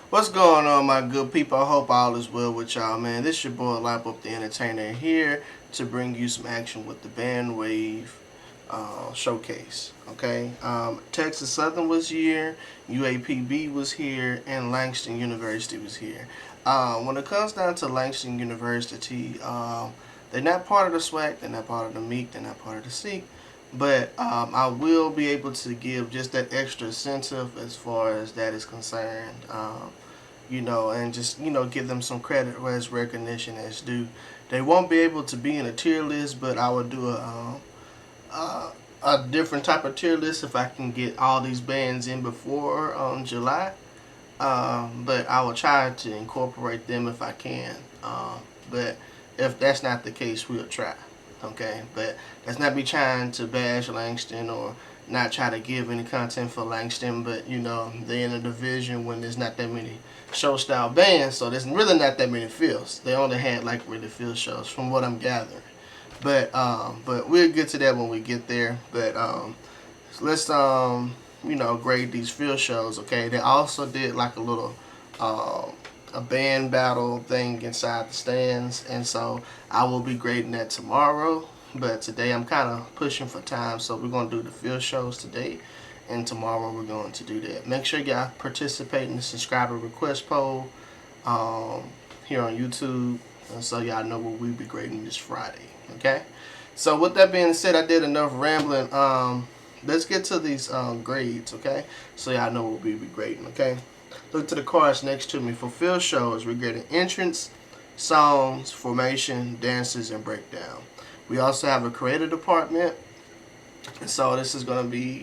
What's going on, my good people? I hope all is well with y'all, man. This your boy Lap Up the Entertainer here to bring you some action with the Band Wave showcase. Okay, Texas Southern was here, UAPB was here, and Langston University was here. When it comes down to Langston University, they're not part of the SWAC, they're not part of the MEEK, they're not part of the SEEK. But I will be able to give just that extra incentive as far as that is concerned. And just give them some credit as recognition as due. They won't be able to be in a tier list, but I would do a different type of tier list if I can get all these bands in before July. But I will try to incorporate them if I can. But if that's not the case, we'll try. Okay, but that's not me trying to bash Langston or not try to give any content for Langston, but they're in a division when there's not that many show style bands, so there's really not that many fields. They only had like really field shows from what I'm gathering. But we'll get to that when we get there. But let's grade these field shows. Okay, they also did like a little a band battle thing inside the stands, and so I will be grading that tomorrow. But today I'm kind of pushing for time, so we're going to do the field shows today, and tomorrow we're going to do that. Make sure y'all participate in the subscriber request poll here on YouTube, and so y'all know what we'll be grading this Friday. Okay, so with that being said, I did enough rambling. Let's get to these grades. Okay, so y'all know what we'll be grading. Okay, look to the cards next to me. For field shows, we're grading entrance, songs, formation, dances, and breakdown. We also have a creative department, and so this is going to be,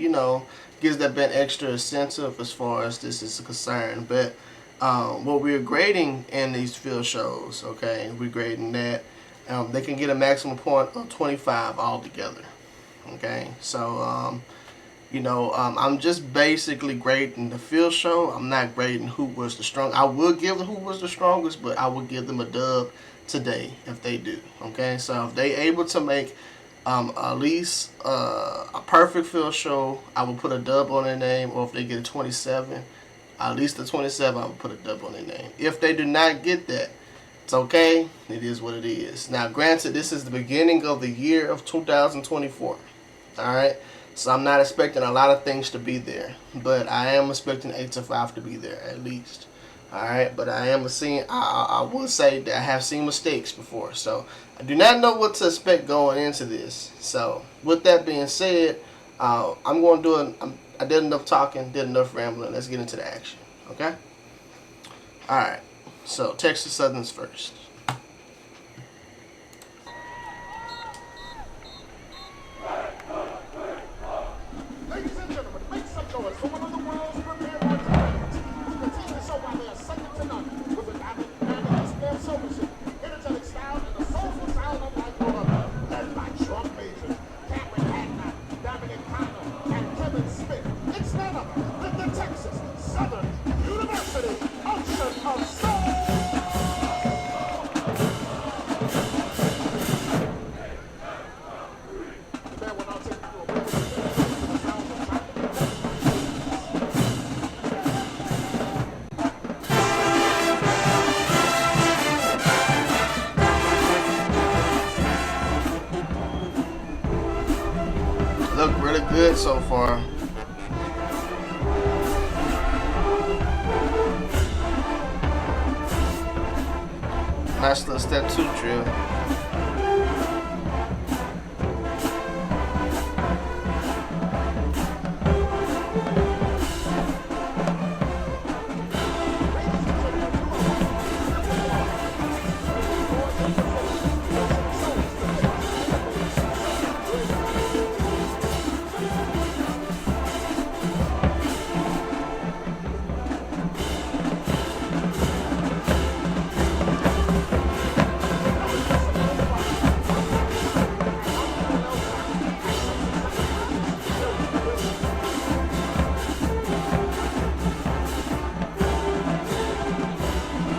gives that bit extra incentive as far as this is concerned. But what we're grading in these field shows, okay, we're grading that they can get a maximum point of 25 altogether. Okay, so I'm just basically grading the field show. I'm not grading who was the strongest. I will give them who was the strongest, but I will give them a dub today if they do. Okay, so if they able to make at least a perfect field show, I will put a dub on their name. Or if they get a 27, at least a 27, I will put a dub on their name. If they do not get that, it's okay. It is what it is. Now, granted, this is the beginning of the year of 2024. All right. So I'm not expecting a lot of things to be there, but I am expecting 8 to 5 to be there at least. All right, but I am seeing. I will say that I have seen mistakes before, so I do not know what to expect going into this. So with that being said, I'm going to do I did enough talking, did enough rambling. Let's get into the action. Okay. All right. So Texas Southern's first. Look really good so far. Nice little step 2 drill.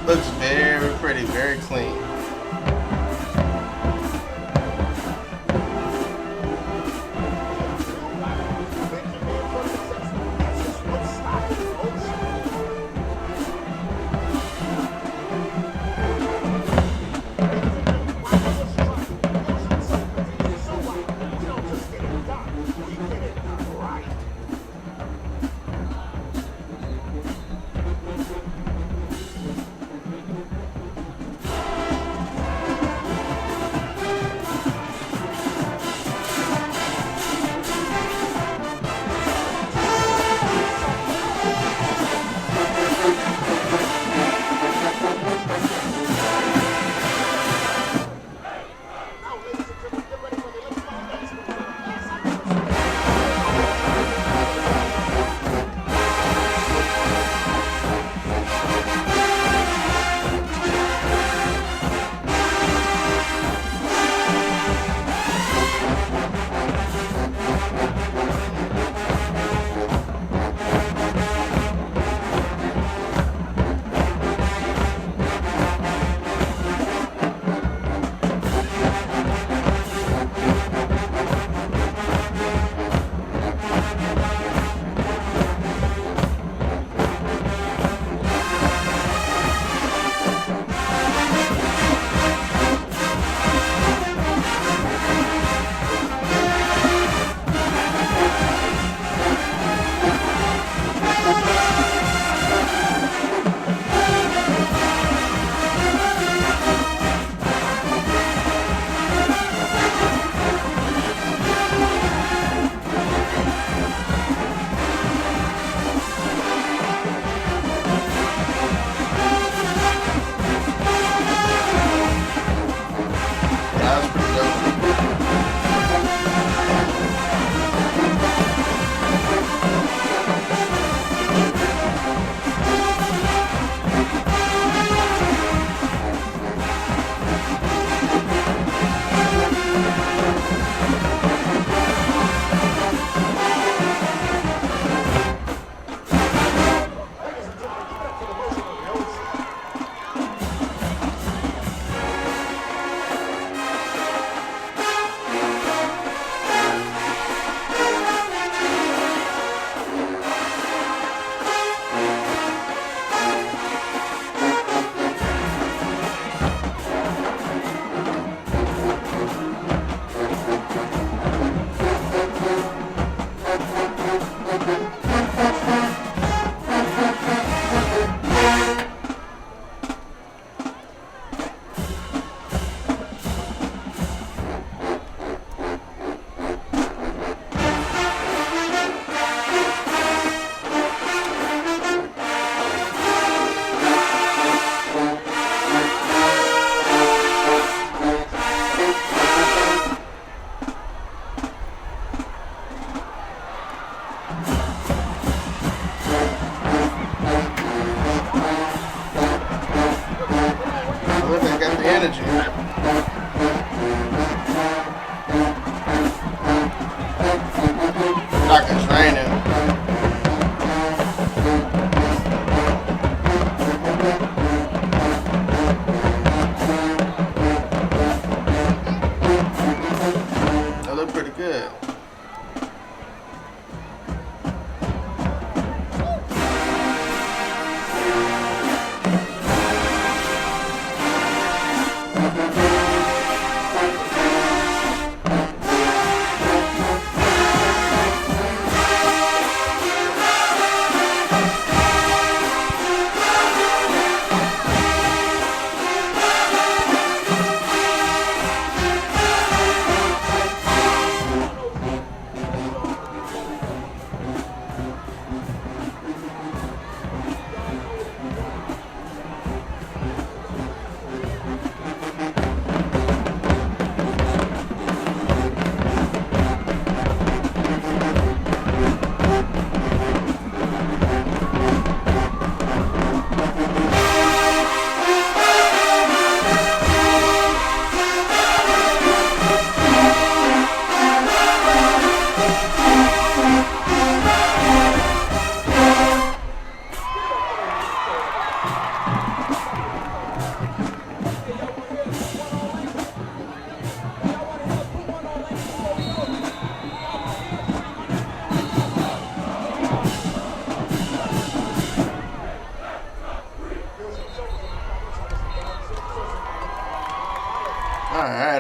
Looks very pretty, very clean.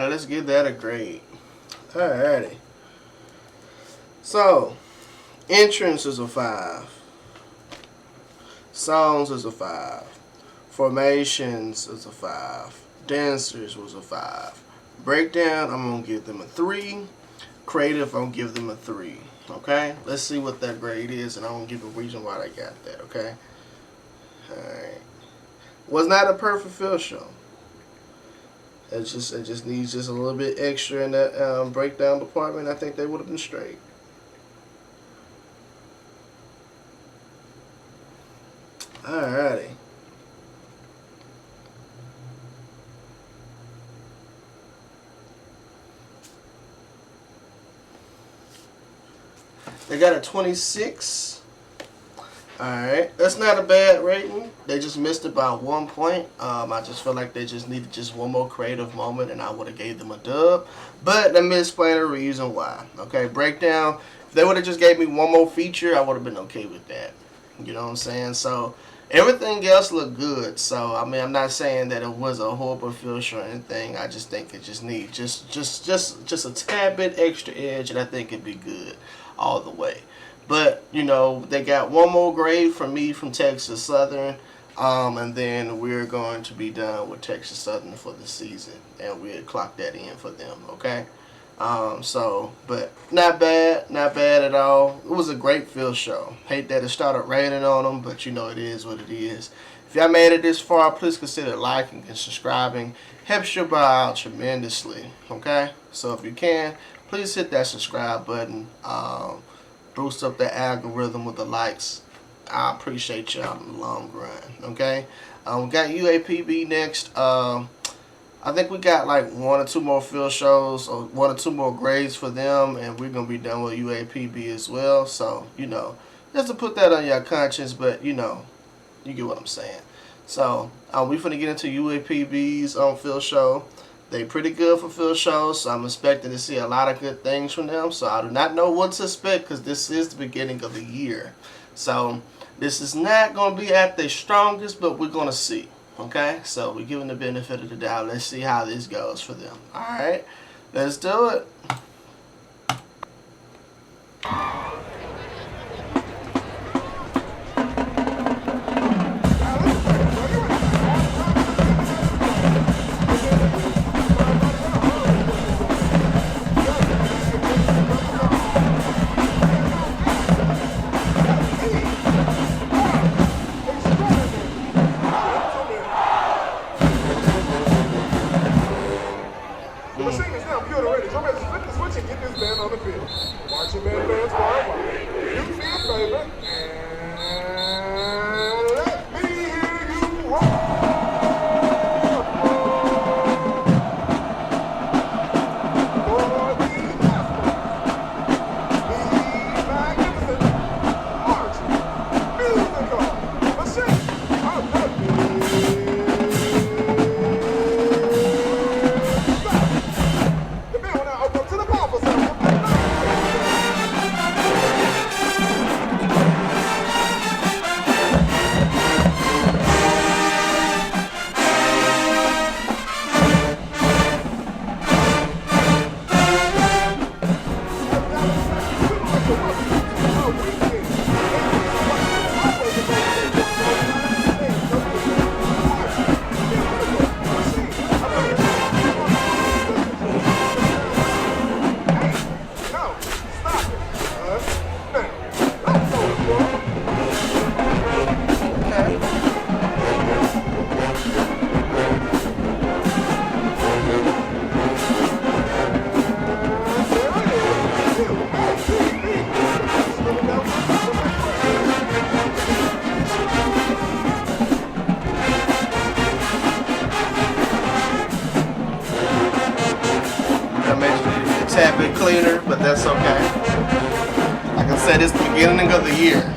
Alright, let's give that a grade. Alrighty. So, entrance is a 5. Songs is a 5. Formations is a 5. Dancers was a 5. Breakdown, I'm going to give them a 3. Creative, I'm going to give them a 3. Okay? Let's see what that grade is, and I'm going to give a reason why they got that, okay? Alright. Was not a perfect field show. It just needs just a little bit extra in that breakdown department. I think they would have been straight. Alrighty. They got a 26. Alright. That's not a bad rating. They just missed it by 1 point. I just feel like they just needed just one more creative moment and I would have gave them a dub. But let me explain the reason why. Okay, breakdown. If they would have just gave me one more feature, I would have been okay with that. You know what I'm saying? So everything else looked good. So I mean, I'm not saying that it was a horrible field show or anything. I just think it just needs just a tad bit extra edge, and I think it'd be good all the way. But you know, they got one more grade from me from Texas Southern, and then we're going to be done with Texas Southern for the season, and we'll clock that in for them. Okay. But not bad at all. It was a great field show. Hate that it started raining on them, but you know it is what it is. If y'all made it this far, please consider liking and subscribing. Helps your boy out tremendously. Okay, so if you can, please hit that subscribe button. Boost up the algorithm with the likes. I appreciate y'all in the long run. Okay, we got UAPB next. I think we got like 1 or 2 more field shows or 1 or 2 more grades for them, and we're going to be done with UAPB as well. So, you know, just to put that on your conscience, but, you know, you get what I'm saying. So, we're going to get into UAPB's field show. They pretty good for field shows, so I'm expecting to see a lot of good things from them. So, I do not know what to expect because this is the beginning of the year. So, this is not going to be at their strongest, but we're going to see. Okay, so we're giving the benefit of the doubt. Let's see how this goes for them. Alright, let's do it. Tad bit cleaner, but that's okay. Like I said, it's the beginning of the year.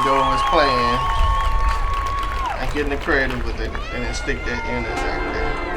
go as planned. And getting the creative with it, and then stick that in there back there.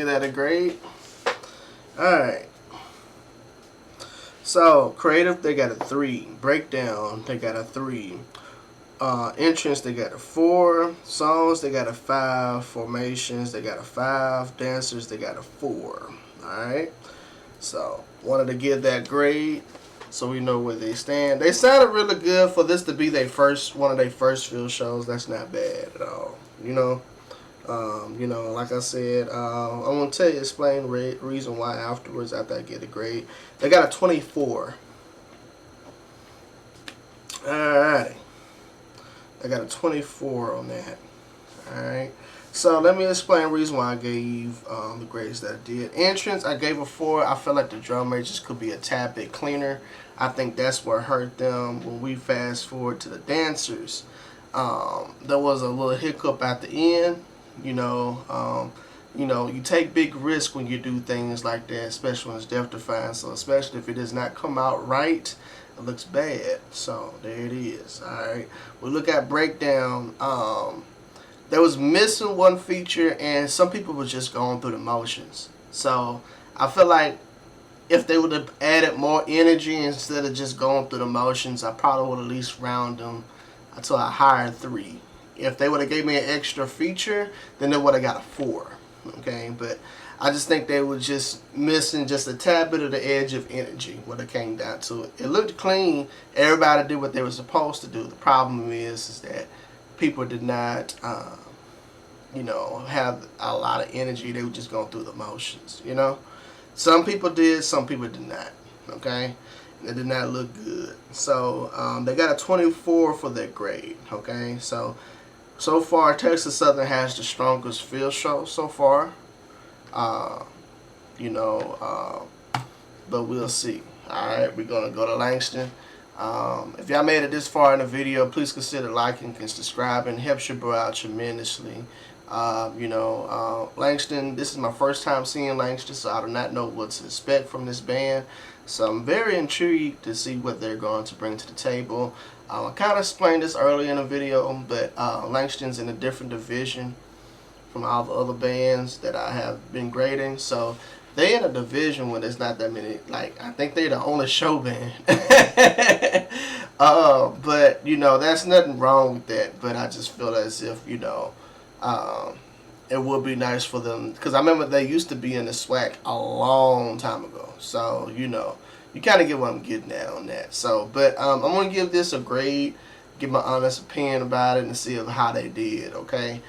give that a grade. Alright. So, creative, they got a 3. Breakdown, they got a 3. Entrance, they got a 4. Songs, they got a 5. Formations, they got a 5. Dancers, they got a 4. Alright. So, wanted to give that grade so we know where they stand. They sounded really good for this to be one of their first field shows. That's not bad at all. You know, like I said, I'm gonna explain the reason why afterwards after I get a grade. They got a 24. Alrighty, I got a 24 on that. Alright. So let me explain the reason why I gave the grades that I did. Entrance, I gave a 4. I felt like the drum majors could be a tad bit cleaner. I think that's what hurt them. When we fast forward to the dancers, there was a little hiccup at the end. You know, you take big risks when you do things like that, especially when it's death defying. So especially if it does not come out right, it looks bad. So there it is. All right. We look at breakdown. There was missing one feature, and some people were just going through the motions. So I feel like if they would have added more energy instead of just going through the motions, I probably would at least round them to a higher 3. If they would have gave me an extra feature, then they would have got a 4. Okay, but I just think they were just missing just a tad bit of the edge of energy when it came down to it. It looked clean. Everybody did what they were supposed to do. The problem is that people did not, have a lot of energy. They were just going through the motions, you know. Some people did, some people did not, okay. It did not look good. So they got a 24 for their grade, okay. So far, Texas Southern has the strongest field show so far, but we'll see. All right, we're going to go to Langston. If y'all made it this far in the video, please consider liking and subscribing. It helps your bro out tremendously. Langston, this is my first time seeing Langston, so I do not know what to expect from this band. So I'm very intrigued to see what they're going to bring to the table. I kind of explained this earlier in the video, but Langston's in a different division from all the other bands that I have been grading. So they in a division when there's not that many. Like, I think they're the only show band. But that's nothing wrong with that. But I just feel as if it would be nice for them, because I remember they used to be in the SWAC a long time ago. So you kind of get what I'm getting at on that. So, but I'm gonna give this a grade, give my honest opinion about it, and see how they did. Okay.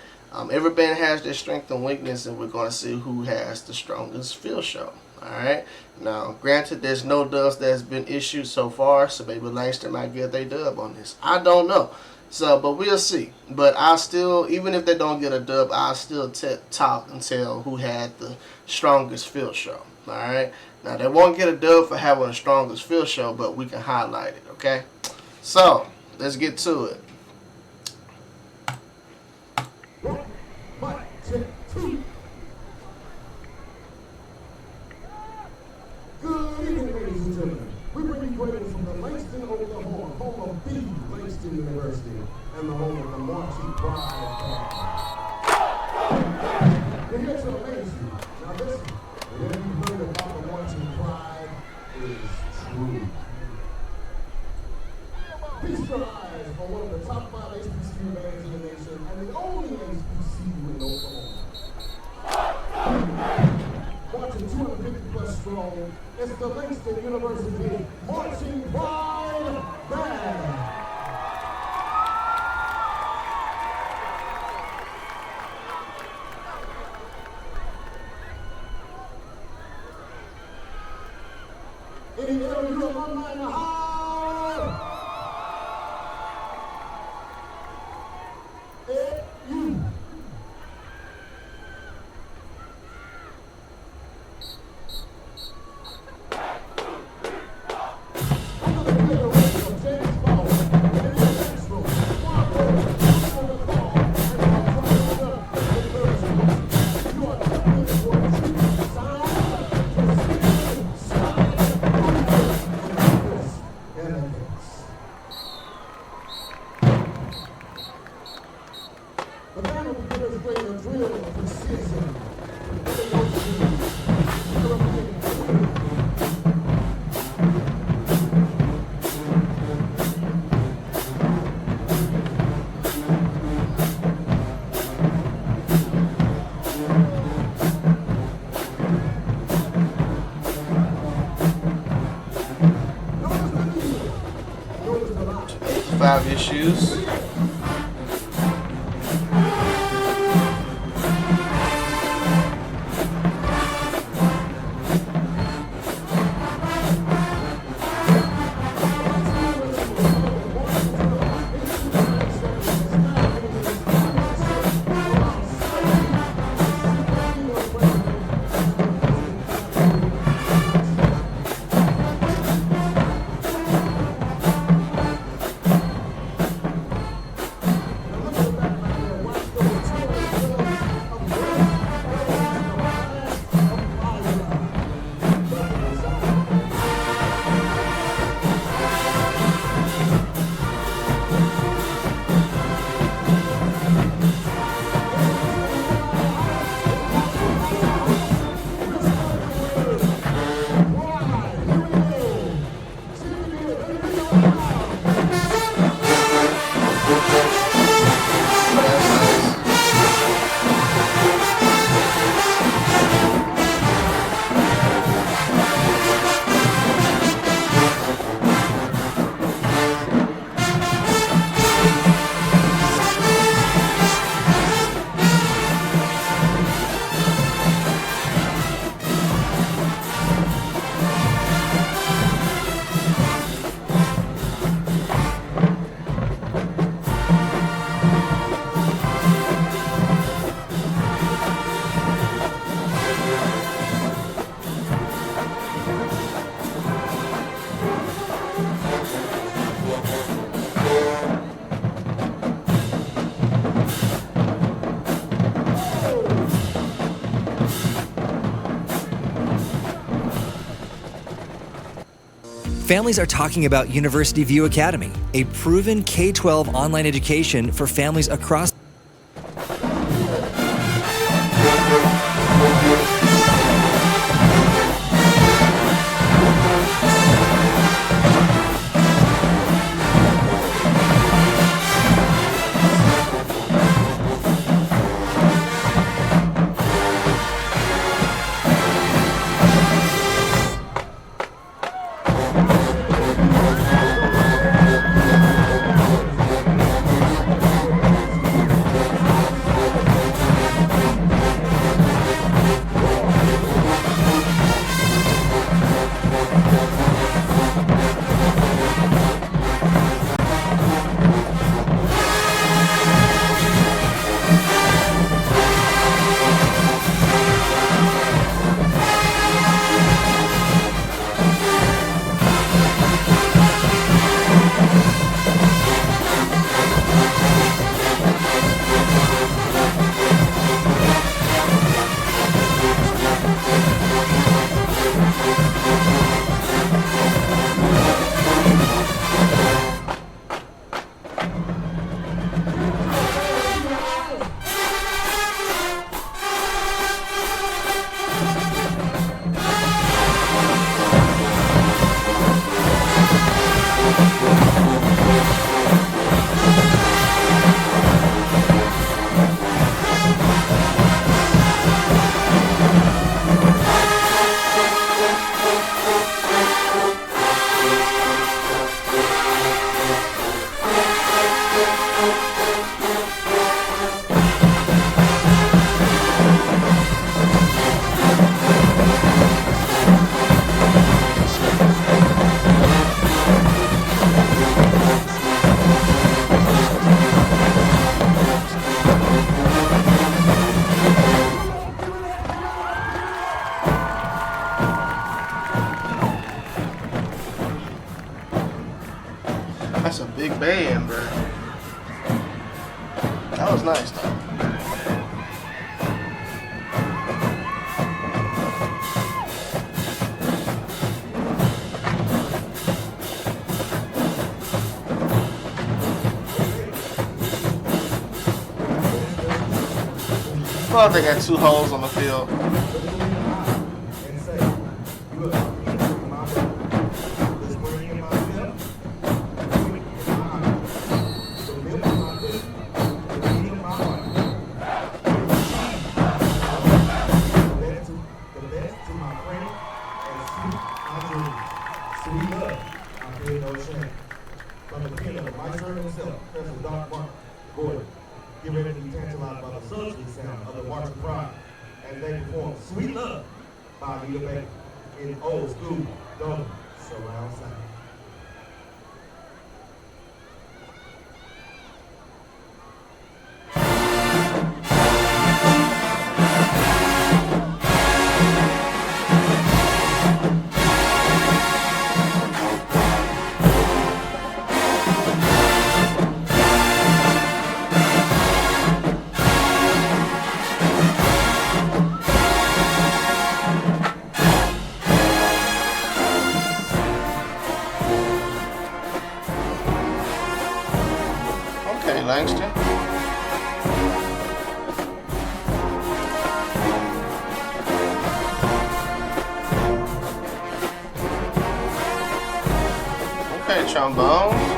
Every band has their strength and weakness, and we're going to see who has the strongest field show. Alright? Now, granted, there's no dubs that's been issued so far, so maybe Langston might get their dub on this. I don't know. So, but we'll see. But I still, even if they don't get a dub, I'll still talk and tell who had the strongest field show. Alright? Now, they won't get a dub for having the strongest field show, but we can highlight it. Okay? So, let's get to it. Good evening, ladies and gentlemen. We bring you greetings from the Langston, Oklahoma, home of the Langston University, and the home of the Marching Pride Band. We're here to amaze you. Now listen, whatever you heard about the Marching Pride is true. These guys are one of the top 5 HBCU bands in the nation, and the only HBCU in Oklahoma. Marching 250 plus strong, it's the Langston University Marching Pride Band. Any LU alumni in the house? The band will begin to play a drill of precision. 5 issues. Families are talking about University View Academy, a proven K-12 online education for families across. That's a big band, bro. That was nice, though. Well, they got 2 holes on the field. from the pen of the viceroy himself, Professor Doc Mark Gordon. Get ready to be tantalized by the sultry sound of the March of Pride as they perform Sweet Love by Anita Baker in old school Golden surround sound. Langston. Okay, trombone.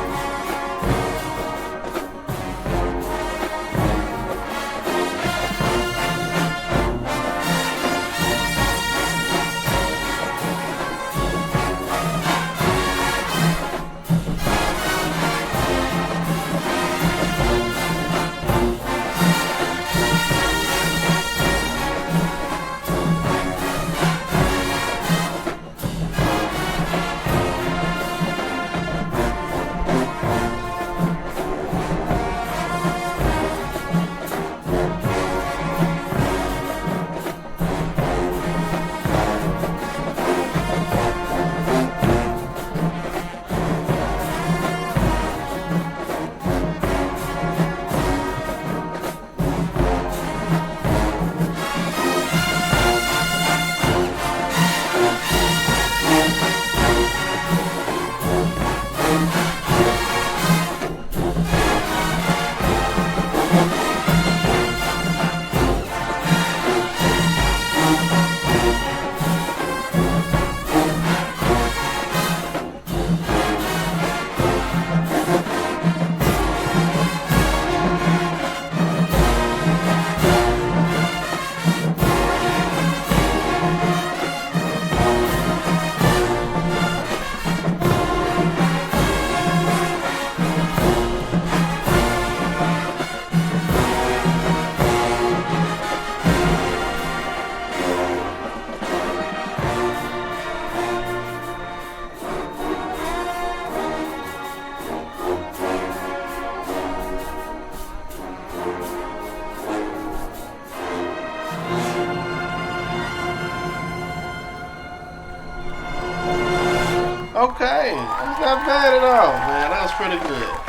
Okay, that's not bad at all, man. That was pretty good.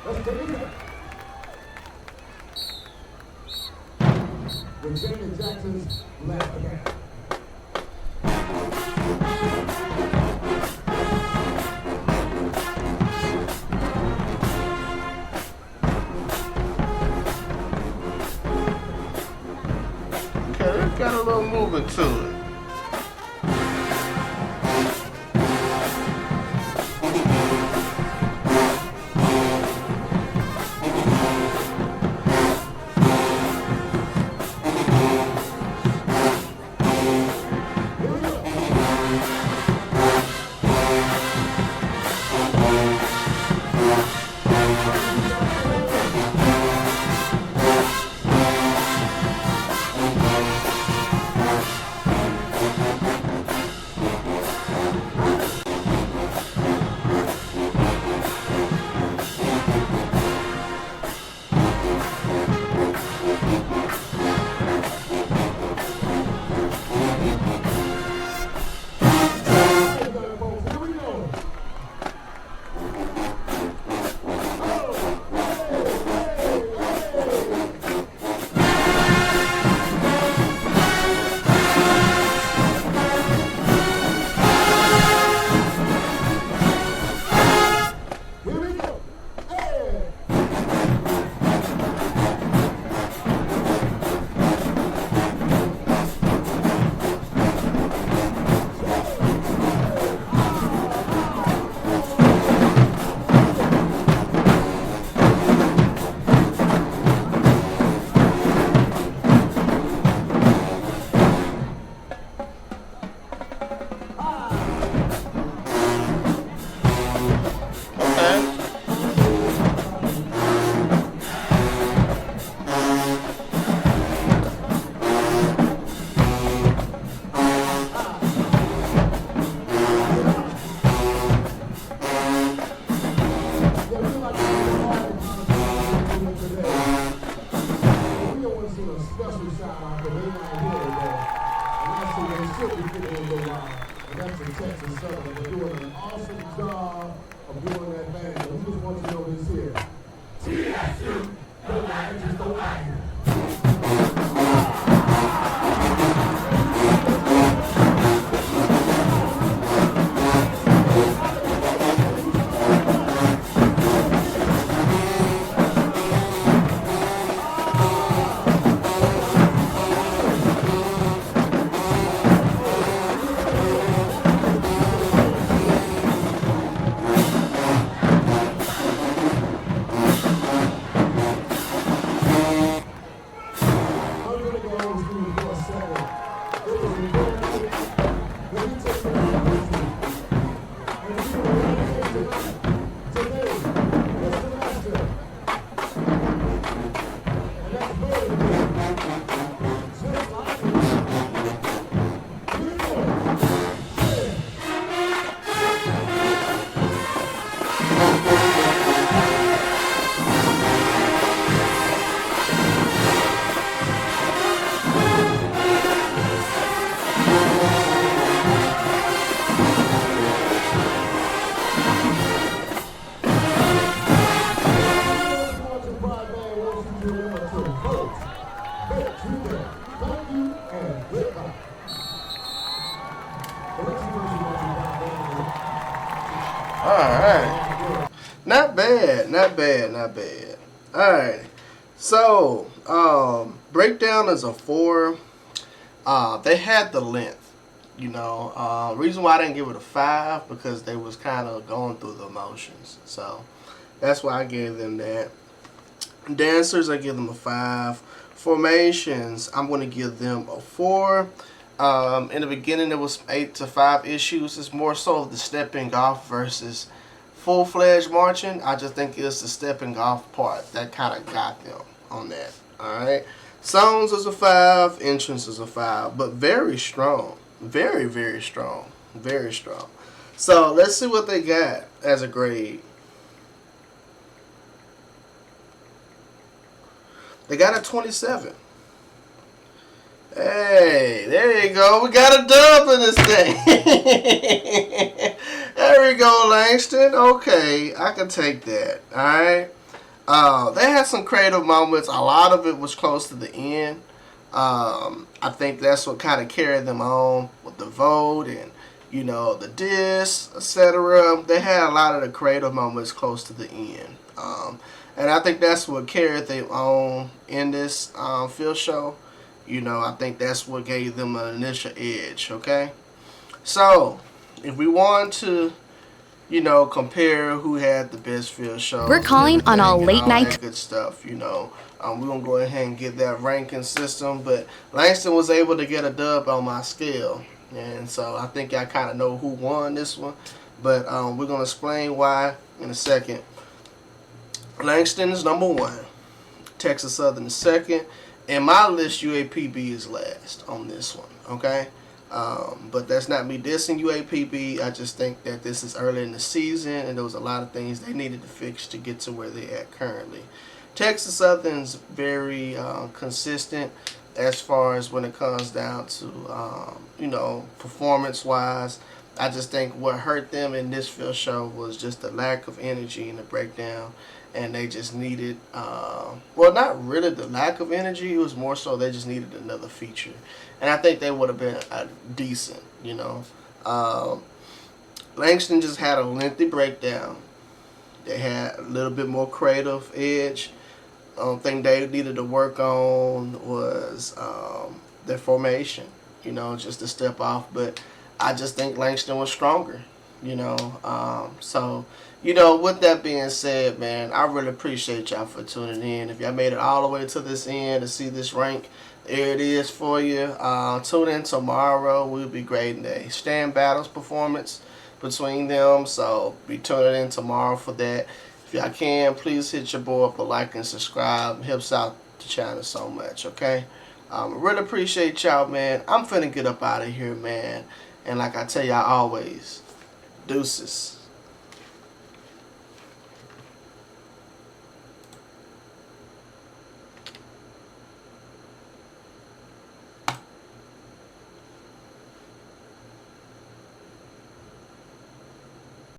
Let's take it back. Virginia Jackson's last again. Okay, it got a little movement to it. They're doing an awesome job of doing that thing. So we just want you to know this here. TXSU, go back and just go back. Alright. Not bad, not bad, not bad. Alright. So, breakdown is a 4. They had the length, you know. Reason why I didn't give it a 5 because they was kind of going through the emotions. So, that's why I gave them that. Dancers, I give them a 5. Formations, I'm going to give them a 4. In the beginning, there was 8 to 5 issues. It's more so the stepping off versus full-fledged marching. I just think it's the stepping off part that kind of got them on that. All right. Songs is a 5. Entrance is a 5. But very strong. Very, very strong. Very strong. So let's see what they got as a grade. They got a 27. Hey, there you go. We got a dub in this thing. There we go, Langston. Okay, I can take that. All right. They had some creative moments. A lot of it was close to the end. I think that's what kind of carried them on with the vote and, you know, the diss, etc. They had a lot of the creative moments close to the end. And I think that's what carried them on in this field show. You know, I think that's what gave them an initial edge, okay? So, if we want to, you know, compare who had the best field show. We're calling on all late night. That good stuff, you know. We're going to go ahead and get that ranking system. But Langston was able to get a dub on my scale. And so, I think I kind of know who won this one. But we're going to explain why in a second. Langston is number 1. Texas Southern is 2nd. In my list, UAPB is last on this one, okay? But that's not me dissing UAPB. I just think that this is early in the season, and there was a lot of things they needed to fix to get to where they're at currently. Texas Southern's very consistent as far as when it comes down to, you know, performance-wise. I just think what hurt them in this field show was just the lack of energy in the breakdown. And they just needed, well, not really the lack of energy. It was more so they just needed another feature. And I think they would have been decent, you know. Langston just had a lengthy breakdown. They had a little bit more creative edge. Thing they needed to work on was their formation, you know, just to step off. But I just think Langston was stronger, you know. So, you know, with that being said, man, I really appreciate y'all for tuning in. If y'all made it all the way to this end to see this rank, there it is for you. Tune in tomorrow. We'll be grading the stand battles performance between them. So be tuning in tomorrow for that. If y'all can, please hit your boy up a like and subscribe. It helps out the channel so much, okay? Really appreciate y'all, man. I'm finna get up out of here, man. And like I tell y'all always, deuces.